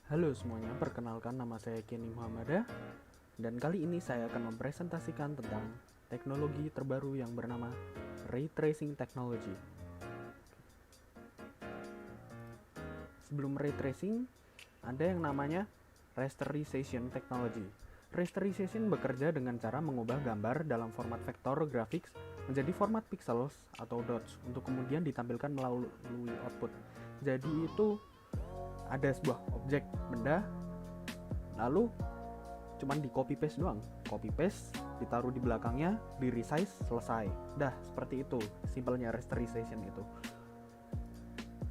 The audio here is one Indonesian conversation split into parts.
Halo semuanya, perkenalkan nama saya Kenny Muhammadah dan kali ini saya akan mempresentasikan tentang teknologi terbaru yang bernama Ray Tracing Technology. Sebelum Ray Tracing, ada yang namanya Rasterization Technology. Rasterization bekerja dengan cara mengubah gambar dalam format vektor grafis menjadi format pixels atau dots untuk kemudian ditampilkan melalui output. Jadi itu ada sebuah objek benda, lalu cuman di copy paste doang, copy paste ditaruh di belakangnya, di resize, selesai. Dah, seperti itu simpelnya rasterization itu.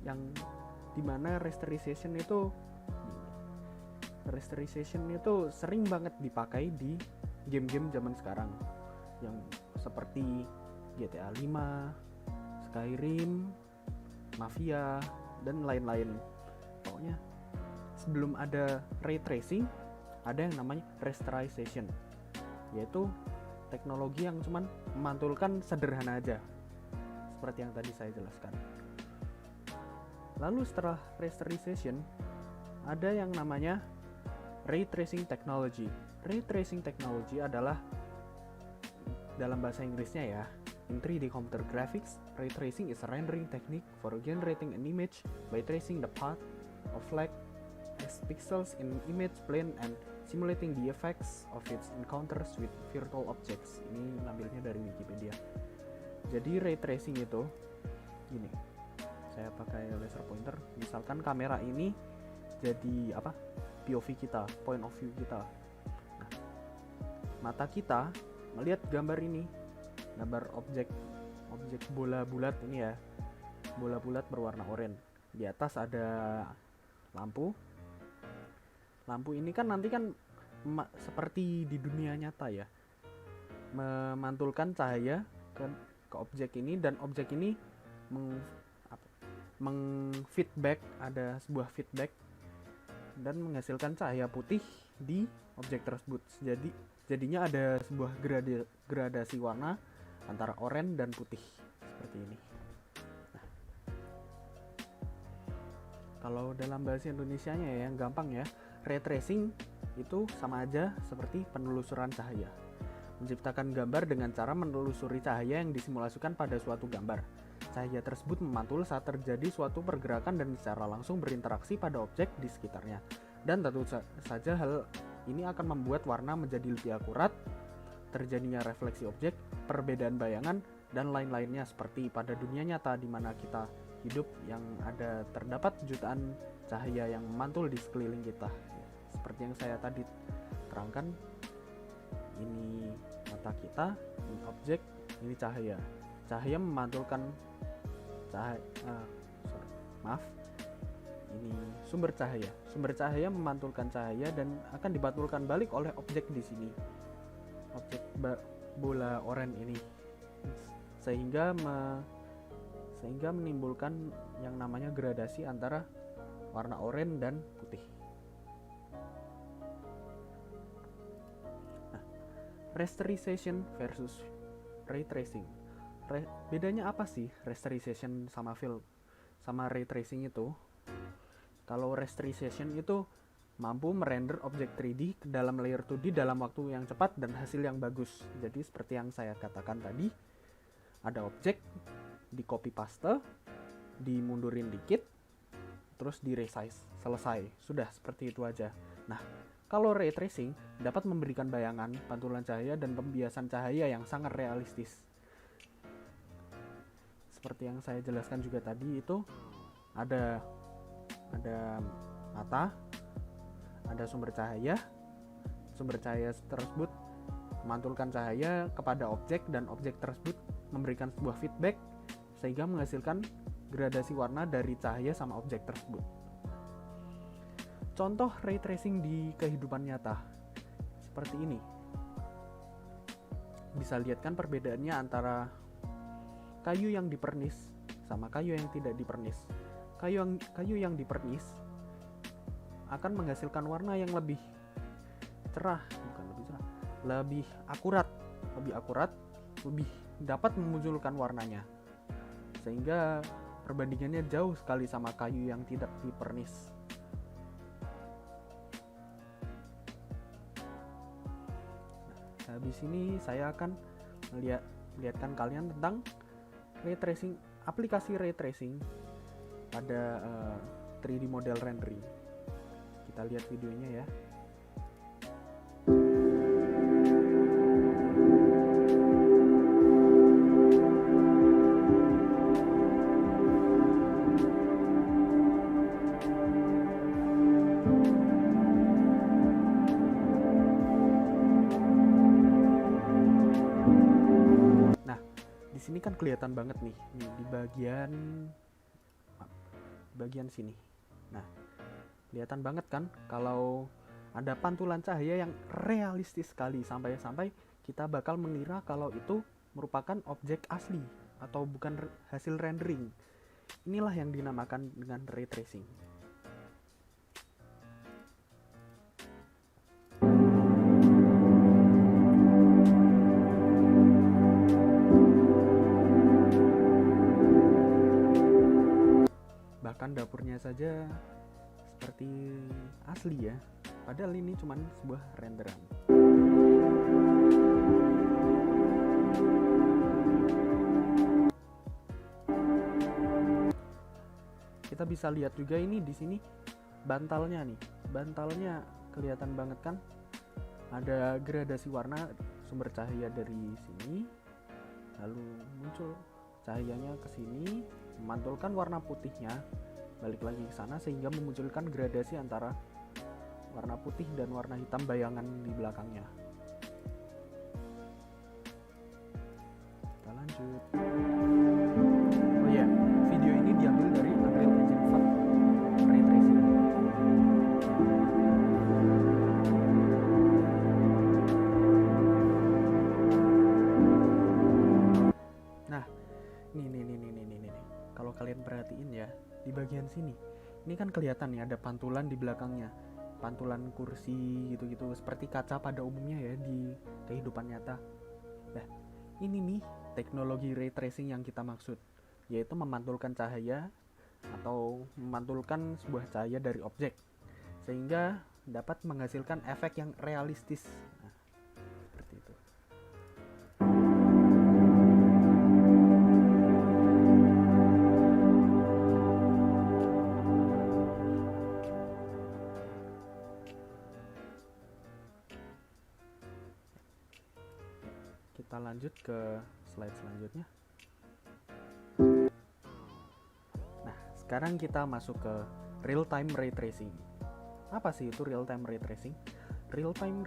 Yang dimana rasterization itu sering banget dipakai di game-game zaman sekarang yang seperti GTA 5, Skyrim, Mafia, dan lain-lain. Pokoknya sebelum ada ray tracing ada yang namanya rasterization, yaitu teknologi yang cuman memantulkan sederhana aja seperti yang tadi saya jelaskan. Lalu setelah rasterization ada yang namanya ray tracing technology. Ray tracing technology adalah, dalam bahasa Inggrisnya ya, in 3D computer graphics, ray tracing is a rendering technique for generating an image by tracing the path of light as pixels in image plane and simulating the effects of its encounters with virtual objects. Ini ngambilnya dari Wikipedia. Jadi ray tracing itu gini, saya pakai laser pointer, misalkan kamera ini jadi POV kita, point of view kita. Nah, mata kita melihat gambar ini, gambar objek bola bulat ini ya, bola bulat berwarna oranye. Di atas ada lampu ini kan nanti kan seperti di dunia nyata ya, memantulkan cahaya ke objek ini, dan objek ini mengfeedback, ada sebuah feedback dan menghasilkan cahaya putih di objek tersebut. Jadinya ada sebuah gradasi warna antara oranye dan putih seperti ini. Kalau dalam bahasa Indonesianya ya, yang gampang ya, ray tracing itu sama aja seperti penelusuran cahaya. Menciptakan gambar dengan cara menelusuri cahaya yang disimulasikan pada suatu gambar. Cahaya tersebut memantul saat terjadi suatu pergerakan dan secara langsung berinteraksi pada objek di sekitarnya. Dan tentu saja hal ini akan membuat warna menjadi lebih akurat, terjadinya refleksi objek, perbedaan bayangan, dan lain-lainnya seperti pada dunia nyata di mana kita hidup, yang terdapat jutaan cahaya yang memantul di sekeliling kita. Seperti yang saya tadi terangkan, ini mata kita, ini objek, ini cahaya. Cahaya memantulkan ini sumber cahaya. Sumber cahaya memantulkan cahaya dan akan dipantulkan balik oleh objek di sini, objek bola oranye ini, sehingga menimbulkan yang namanya gradasi antara warna oranye dan putih. Nah, rasterization versus ray tracing. Bedanya apa sih rasterization sama ray tracing itu? Kalau rasterization itu mampu merender objek 3D ke dalam layer 2D dalam waktu yang cepat dan hasil yang bagus. Jadi seperti yang saya katakan tadi, ada objek, di copy paste, dimundurin dikit, terus di resize, selesai. Sudah, seperti itu aja. Nah, kalau ray tracing dapat memberikan bayangan, pantulan cahaya, dan pembiasan cahaya yang sangat realistis. Seperti yang saya jelaskan juga tadi, itu ada mata, ada sumber cahaya tersebut memantulkan cahaya kepada objek, dan objek tersebut memberikan sebuah feedback sehingga menghasilkan gradasi warna dari cahaya sama objek tersebut. Contoh ray tracing di kehidupan nyata seperti ini. Bisa lihat kan perbedaannya antara kayu yang dipernis sama kayu yang tidak dipernis. Kayu yang dipernis akan menghasilkan warna yang lebih cerah, lebih akurat, lebih dapat memunculkan warnanya, sehingga perbandingannya jauh sekali sama kayu yang tidak dipernis. Habis ini saya akan melihatkan kalian tentang ray tracing, aplikasi ray tracing pada 3D model rendering. Kita lihat videonya ya. Di sini kan kelihatan banget nih di bagian sini. Nah, kelihatan banget kan kalau ada pantulan cahaya yang realistis sekali, sampai-sampai kita bakal mengira kalau itu merupakan objek asli atau bukan hasil rendering. Inilah yang dinamakan dengan ray tracing. Bahkan dapurnya saja seperti asli ya, padahal ini cuma sebuah renderan. Kita bisa lihat juga ini di sini bantalnya nih, bantalnya kelihatan banget kan, ada gradasi warna sumber cahaya dari sini, lalu muncul cahayanya ke sini, memantulkan warna putihnya balik lagi ke sana sehingga memunculkan gradasi antara warna putih dan warna hitam bayangan di belakangnya. Kita lanjut. Oh ya, video ini diambil dari Unreal Engine 4 ray tracing. Nah, ini. Kalau kalian perhatiin ya, di bagian sini, ini kan kelihatan nih ada pantulan di belakangnya, pantulan kursi gitu-gitu, seperti kaca pada umumnya ya di kehidupan nyata. Nah, ini nih teknologi ray tracing yang kita maksud, yaitu memantulkan cahaya atau memantulkan sebuah cahaya dari objek, sehingga dapat menghasilkan efek yang realistis. Nah, seperti itu. Kita lanjut ke slide selanjutnya. Nah, sekarang kita masuk ke real-time ray tracing. Apa sih itu real-time ray tracing? Real-time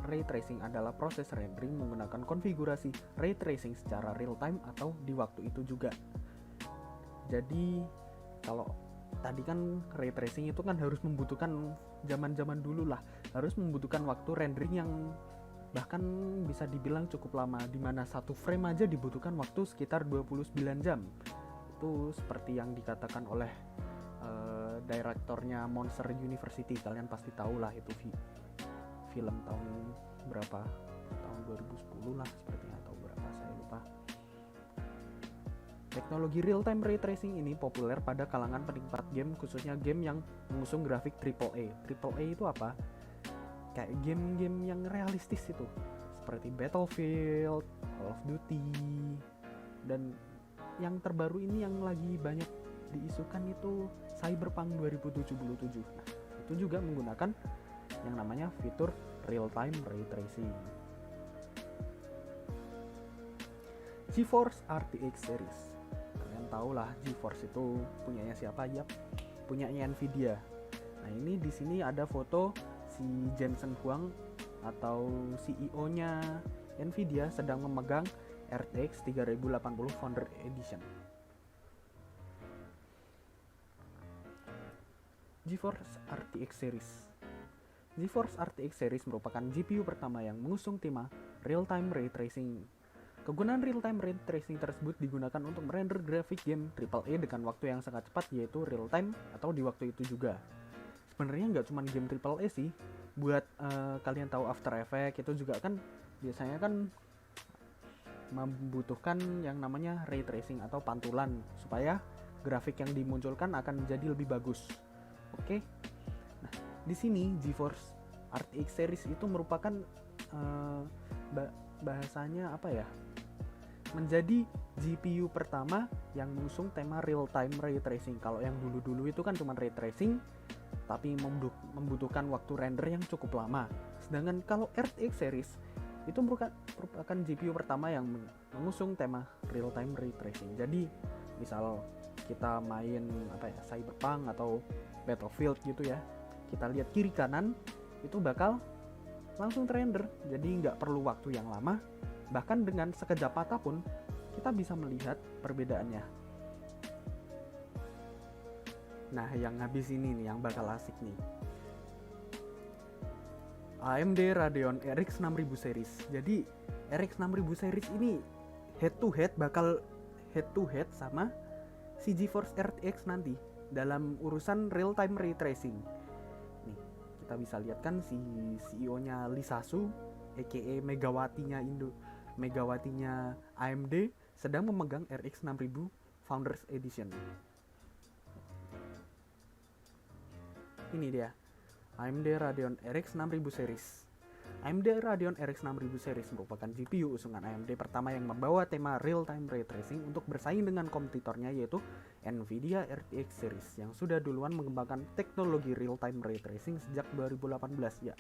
ray tracing adalah proses rendering menggunakan konfigurasi ray tracing secara real-time atau di waktu itu juga. Jadi, kalau tadi kan ray tracing itu kan harus membutuhkan zaman-zaman dulu lah, harus membutuhkan waktu rendering yang bahkan bisa dibilang cukup lama, dimana satu frame aja dibutuhkan waktu sekitar 29 jam. Itu seperti yang dikatakan oleh direktornya Monster University. Kalian pasti tahu lah itu film tahun berapa, tahun 2010 lah sepertinya, atau berapa saya lupa. Teknologi real-time ray tracing ini populer pada kalangan penikmat game, khususnya game yang mengusung grafik AAA. AAA itu apa? Kayak game-game yang realistis itu, seperti Battlefield, Call of Duty, dan yang terbaru ini yang lagi banyak diisukan itu Cyberpunk 2077. Nah, itu juga menggunakan yang namanya fitur real-time ray tracing. GeForce RTX series, kalian tahu lah GeForce itu punyanya siapa? Yap, punyanya Nvidia. Nah, ini di sini ada foto si Jensen Huang atau CEO-nya Nvidia sedang memegang RTX 3080 Founder Edition. GeForce RTX series. GeForce RTX series merupakan GPU pertama yang mengusung tema real-time ray tracing. Kegunaan real-time ray tracing tersebut digunakan untuk merender grafik game AAA dengan waktu yang sangat cepat, yaitu real-time atau di waktu itu juga. Sebenarnya nggak cuma game AAA sih, buat kalian tahu After Effects itu juga kan biasanya kan membutuhkan yang namanya ray tracing atau pantulan supaya grafik yang dimunculkan akan menjadi lebih bagus. Oke. Nah, di sini GeForce RTX series itu merupakan bahasanya apa ya, menjadi GPU pertama yang mengusung tema real time ray tracing. Kalau yang dulu-dulu itu kan cuma ray tracing tapi membutuhkan waktu render yang cukup lama. Sedangkan kalau RTX series itu merupakan GPU pertama yang mengusung tema real time ray tracing. Jadi misal kita main Cyberpunk atau Battlefield gitu ya, kita lihat kiri kanan itu bakal langsung render, jadi nggak perlu waktu yang lama. Bahkan dengan sekejap mata pun kita bisa melihat perbedaannya. Nah, yang habis ini nih yang bakal asik nih, AMD Radeon RX 6000 series. Jadi RX 6000 series ini bakal head to head sama si GeForce RTX nanti dalam urusan real time ray tracing. Nih, kita bisa lihat kan si CEO-nya Lisa Su, aka Megawatinya AMD sedang memegang RX 6000 Founders Edition. Ini dia AMD Radeon RX 6000 series. AMD Radeon RX 6000 series merupakan GPU usungan AMD pertama yang membawa tema real-time ray tracing untuk bersaing dengan kompetitornya, yaitu Nvidia RTX series yang sudah duluan mengembangkan teknologi real-time ray tracing sejak 2018 ya.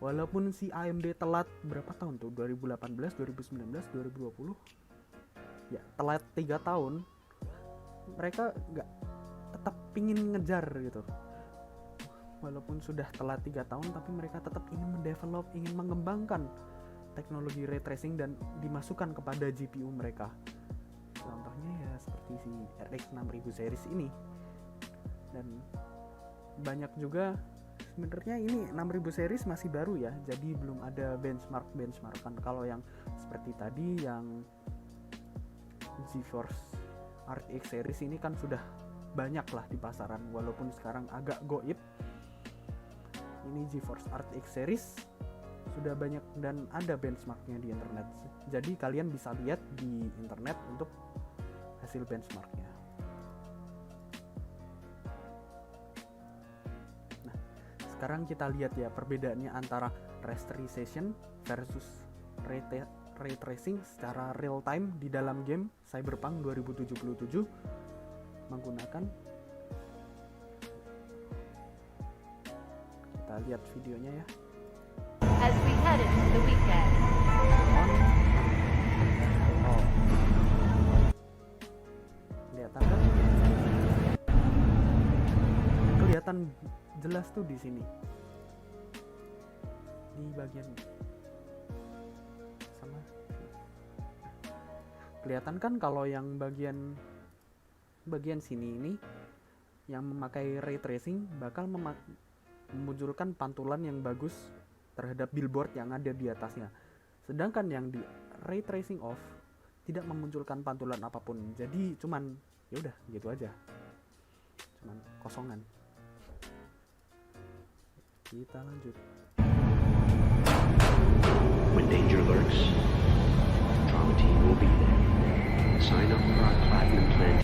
Walaupun si AMD telat berapa tahun tuh? 2018, 2019, 2020. Ya, telat 3 tahun. Mereka nggak tetap pingin ngejar gitu. Walaupun sudah telat 3 tahun, tapi mereka tetap ingin mendevelop, ingin mengembangkan teknologi ray tracing dan dimasukkan kepada GPU mereka. Contohnya ya seperti si RX 6000 series ini. Dan banyak juga, sebenarnya ini 6000 series masih baru ya, jadi belum ada benchmarkan. Kalau yang seperti tadi yang GeForce RTX series ini kan sudah banyak lah di pasaran, walaupun sekarang agak goib. Ini GeForce RTX series sudah banyak dan ada benchmarknya di internet. Jadi kalian bisa lihat di internet untuk hasil benchmarknya. Nah, sekarang kita lihat ya perbedaannya antara rasterization versus ray tracing secara real time di dalam game Cyberpunk 2077 menggunakan, kita lihat videonya ya. As we head into the weekend. Kelihatan kan? Kelihatan jelas tuh di sini. Di bagian sama. Kelihatan kan kalau yang bagian sini ini yang memakai ray tracing bakal memunculkan pantulan yang bagus terhadap billboard yang ada di atasnya. Sedangkan yang di ray tracing off tidak memunculkan pantulan apapun. Jadi cuman ya udah gitu aja. Cuman kosongan. Kita lanjut. When danger lurks, Drama Team will be there. Sign up for our Platinum plan.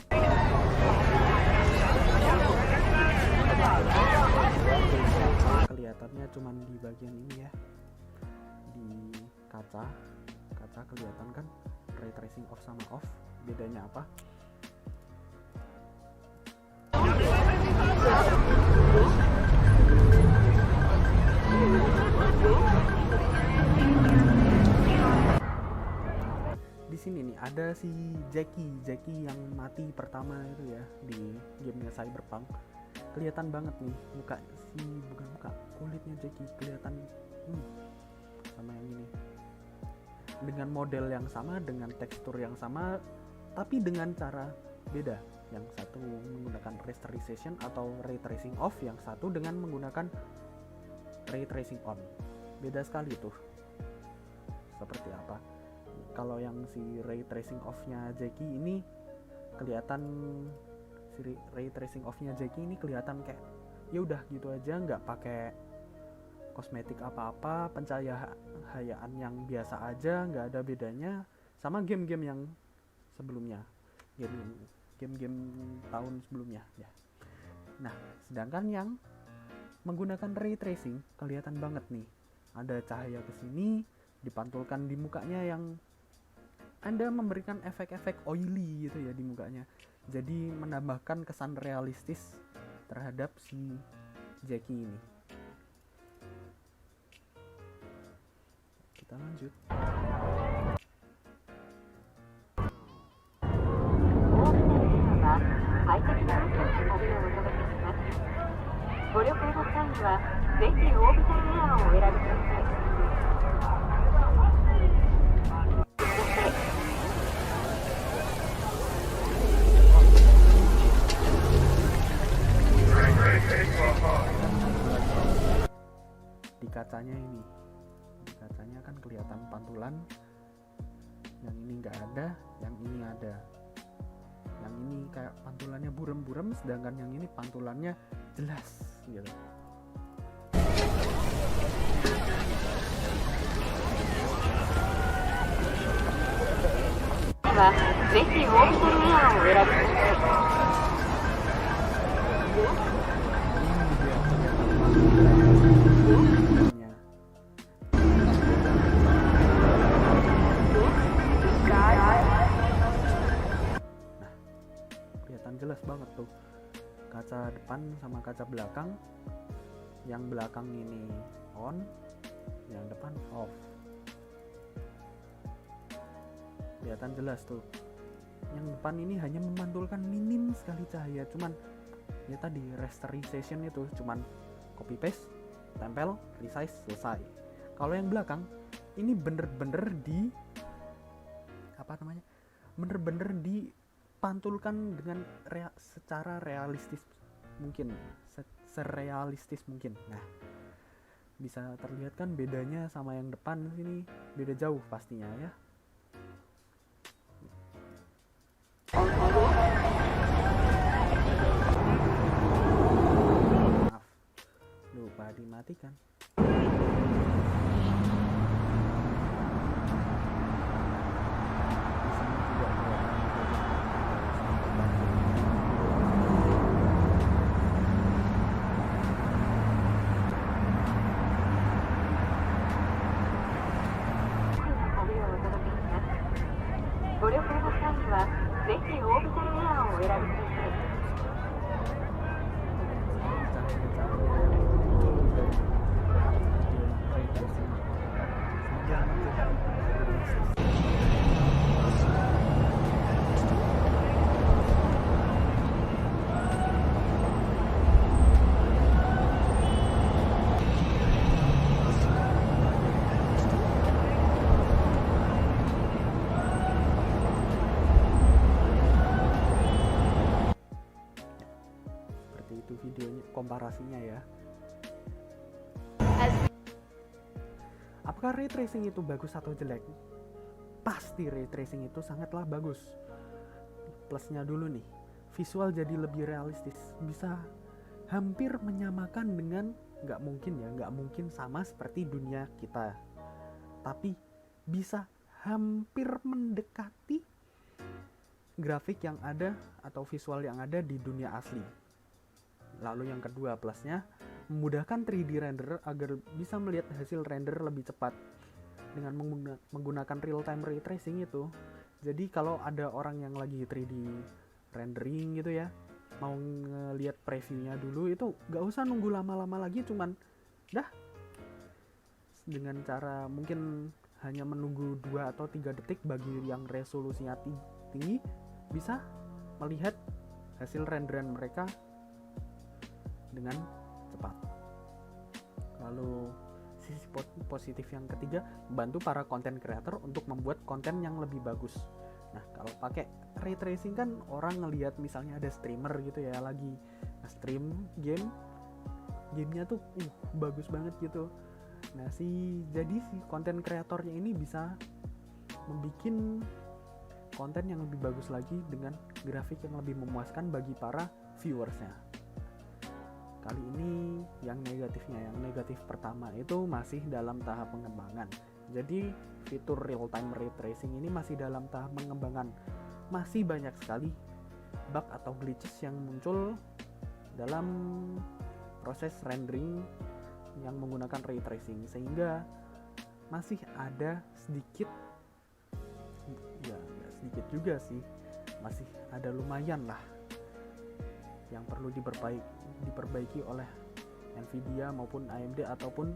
Kelihatannya cuman di bagian ini ya, di kaca kelihatan kan ray tracing off sama off, bedanya apa? Di sini nih ada si Jackie yang mati pertama itu ya di gamenya Cyberpunk. Kelihatan banget nih kulitnya Jackie kelihatan sama yang ini, dengan model yang sama, dengan tekstur yang sama, tapi dengan cara beda. Yang satu menggunakan rasterization atau ray tracing off, yang satu dengan menggunakan ray tracing on. Beda sekali tuh. Seperti apa? Kalau yang si ray tracing off-nya Jackie ini kelihatan, si ray tracing off-nya Jackie ini kelihatan kayak ya udah gitu aja, nggak pakai kosmetik apa-apa, pencahayaan yang biasa aja, nggak ada bedanya sama game-game yang sebelumnya, game-game tahun sebelumnya ya. Nah, sedangkan yang menggunakan ray tracing kelihatan banget nih, ada cahaya kesini, dipantulkan di mukanya yang Anda memberikan efek-efek oily gitu ya di mukanya. Jadi menambahkan kesan realistis terhadap si Jackie ini. Kita lanjut. 快適な路線の旅をお届けします。ご旅行の際にはぜひオービタルエアーをお選びください。 Di kacanya ini, di kacanya kan kelihatan pantulan. Yang ini nggak ada, yang ini ada. Yang ini kayak pantulannya burem-burem, sedangkan yang ini pantulannya jelas gitu. Kelihatan jelas banget tuh kaca depan sama kaca belakang. Yang belakang ini on, yang depan off. Kelihatan jelas tuh. Yang depan ini hanya memantulkan minim sekali cahaya, cuman ya tadi rasterization itu cuman copy paste, tempel, resize, selesai. Kalau yang belakang ini bener-bener di bener-bener dipantulkan dengan secara realistis mungkin, serealistis mungkin. Nah, bisa terlihat kan bedanya sama yang depan sini, beda jauh pastinya ya. Maaf, lupa dimatikan. Videonya komparasinya ya. Apakah ray tracing itu bagus atau jelek? Pasti ray tracing itu sangatlah bagus. Plusnya dulu nih, visual jadi lebih realistis, bisa hampir menyamakan dengan, nggak mungkin sama seperti dunia kita, tapi bisa hampir mendekati grafik yang ada atau visual yang ada di dunia asli. Lalu yang kedua plusnya, memudahkan 3D renderer agar bisa melihat hasil render lebih cepat dengan menggunakan real time ray tracing itu. Jadi kalau ada orang yang lagi 3D rendering gitu ya, mau ngelihat previewnya dulu, itu gak usah nunggu lama-lama lagi, cuman dah dengan cara mungkin hanya menunggu 2 atau 3 detik bagi yang resolusinya tinggi, bisa melihat hasil renderan mereka dengan cepat. Lalu sisi positif yang ketiga, membantu para content creator untuk membuat konten yang lebih bagus. Nah, kalau pakai ray tracing kan orang ngelihat misalnya ada streamer gitu ya, lagi stream gamenya tuh bagus banget gitu. Nah, jadi si content creatornya ini bisa membuat konten yang lebih bagus lagi dengan grafik yang lebih memuaskan bagi para viewersnya. Kali ini yang negatif pertama itu masih dalam tahap pengembangan. Jadi fitur real time ray tracing ini masih dalam tahap pengembangan. Masih banyak sekali bug atau glitches yang muncul dalam proses rendering yang menggunakan ray tracing, sehingga masih ada sedikit, ya nggak sedikit juga sih, masih ada lumayan lah yang perlu diperbaiki oleh Nvidia maupun AMD ataupun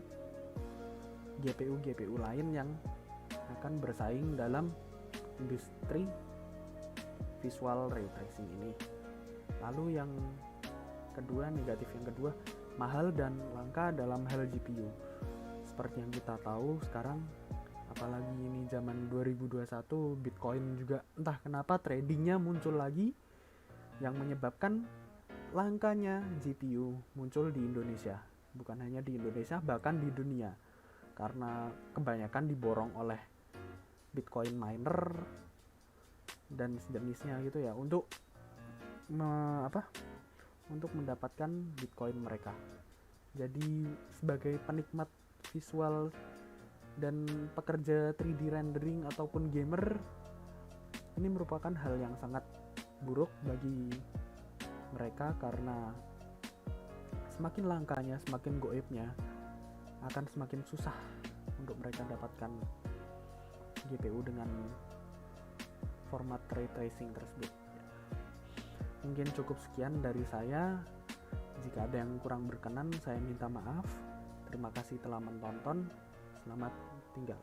GPU lain yang akan bersaing dalam industri visual ray tracing ini. Lalu yang kedua, negatif yang kedua, mahal dan langka dalam hal GPU. Seperti yang kita tahu sekarang, apalagi ini zaman 2021, Bitcoin juga entah kenapa tradingnya muncul lagi, yang menyebabkan langkanya GPU muncul di Indonesia. Bukan hanya di Indonesia, bahkan di dunia, karena kebanyakan diborong oleh Bitcoin miner dan sejenisnya gitu ya, untuk untuk mendapatkan Bitcoin mereka. Jadi sebagai penikmat visual dan pekerja 3D rendering ataupun gamer, ini merupakan hal yang sangat buruk bagi mereka, karena semakin langkanya, semakin goibnya, akan semakin susah untuk mereka dapatkan GPU dengan format ray tracing tersebut. Mungkin cukup sekian dari saya. Jika ada yang kurang berkenan, saya minta maaf. Terima kasih telah menonton. Selamat tinggal.